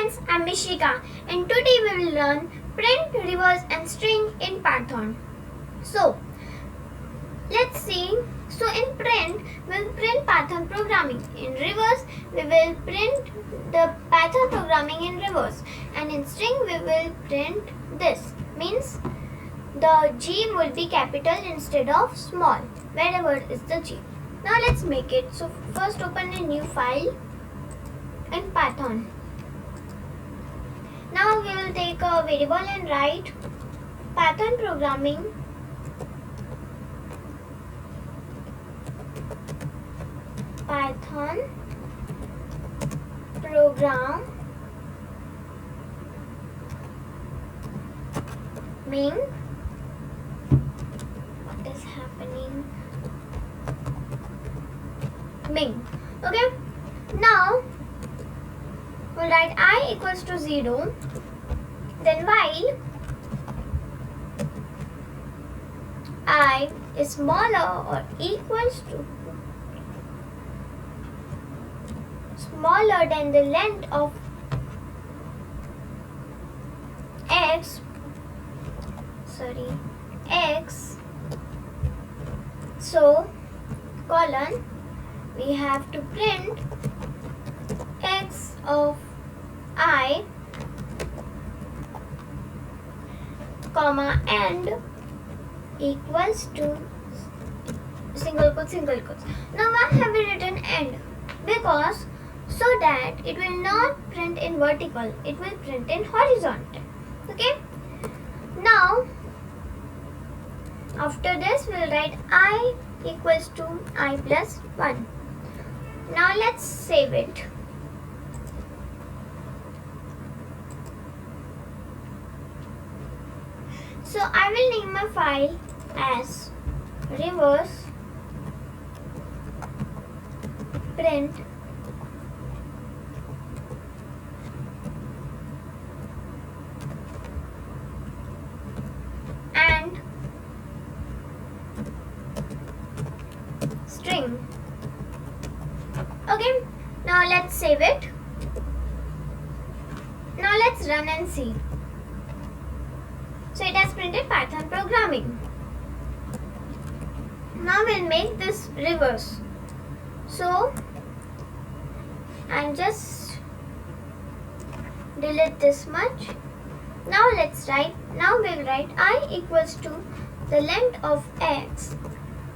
friends, I'm Mishika and today we will learn print, reverse and string in Python. So let's see. So in print, we will print Python programming. In reverse, we will print the Python programming in reverse. And in string, we will print this. Means the G will be capital instead of small, wherever is the G. Now let's make it. So first open a new file in Python. Now we will take a variable and write Python programming Python program what is happening Ming. Okay, now we'll write I equals to 0, then while I is smaller or equals to smaller than the length of x, so colon, we have to print x of I, comma, and equals to single quotes. Now why have we written and? Because so that it will not print in vertical, it will print in horizontal. Okay, now after this we will write I equals to I plus 1. Now let's save it. So I will name my file as reverse print and string. Okay, now let's save it. Now let's run and see. So it has printed Python programming. Now we'll make this reverse. So I'll just delete this much. Now let's write. Now we'll write I equals to the length of x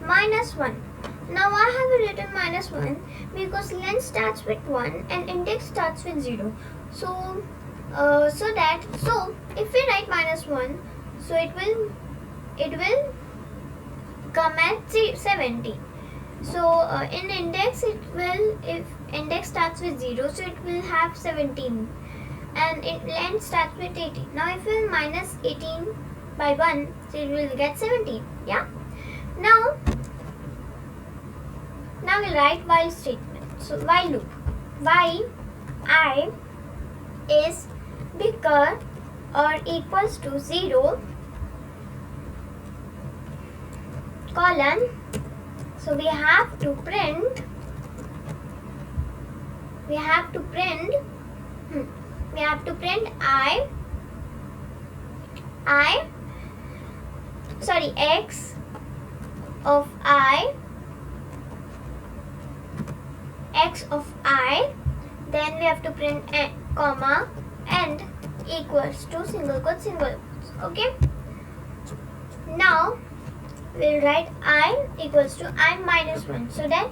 minus 1. Now why have we written minus 1? Because length starts with 1 and index starts with 0. So if we write minus 1, so it will come at 70. So in index if index starts with 0, so it will have 17 and length starts with 18. Now if we minus 18 by 1, so it will get 17. Yeah. Now we'll write while statement. So while loop, while I is bigger or equals to 0, colon, so we have to print x of I, then we have to print comma and equals to single quotes. Okay, now we'll write I equals to I minus 1. So that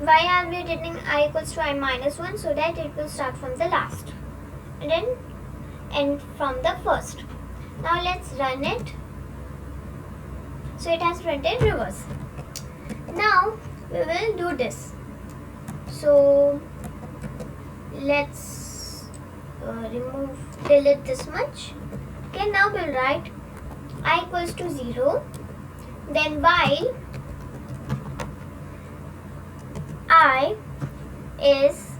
why are we writing I equals to I minus 1? So that it will start from the last and then end from the first. Now let's run it. So it has printed reverse. Now we will do this. So let's delete this much. Okay, now we'll write I equals to 0, then while I is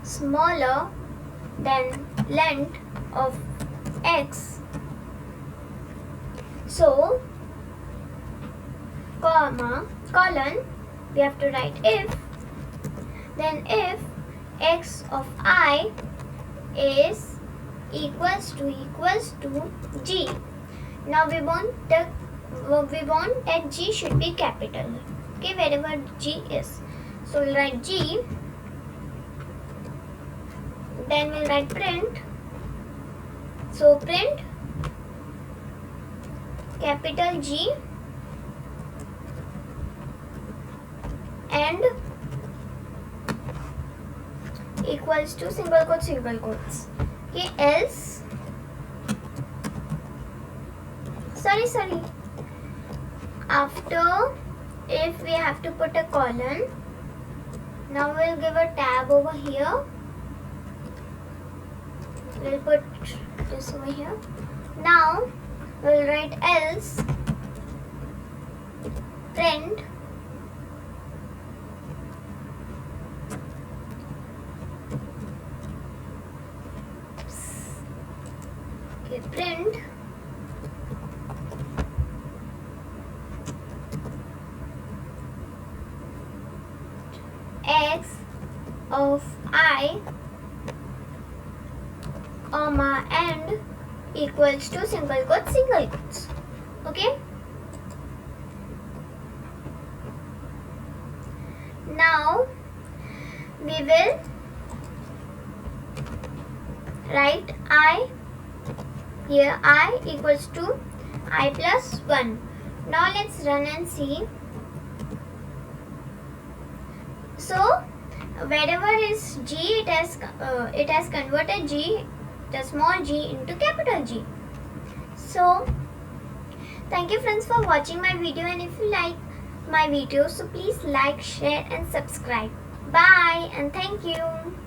smaller than length of x, so comma colon, we have to write if, then if x of I is equals to g. Now we want that g should be capital, okay, wherever g is. So we'll write g, then we'll write print. So print capital G and equals to single quotes. Okay, else sorry, after, if we have to put a colon, now we'll give a tab over here. We'll put this over here. Now we'll write else print print x of I, comma, and equals to single quotes. Okay. Now we will write I here, I equals to I plus 1. Now let's run and see. So wherever is G, it has converted G, the small g, into capital G. So thank you friends for watching my video, and if you like my video, so please like, share and subscribe. Bye and thank you.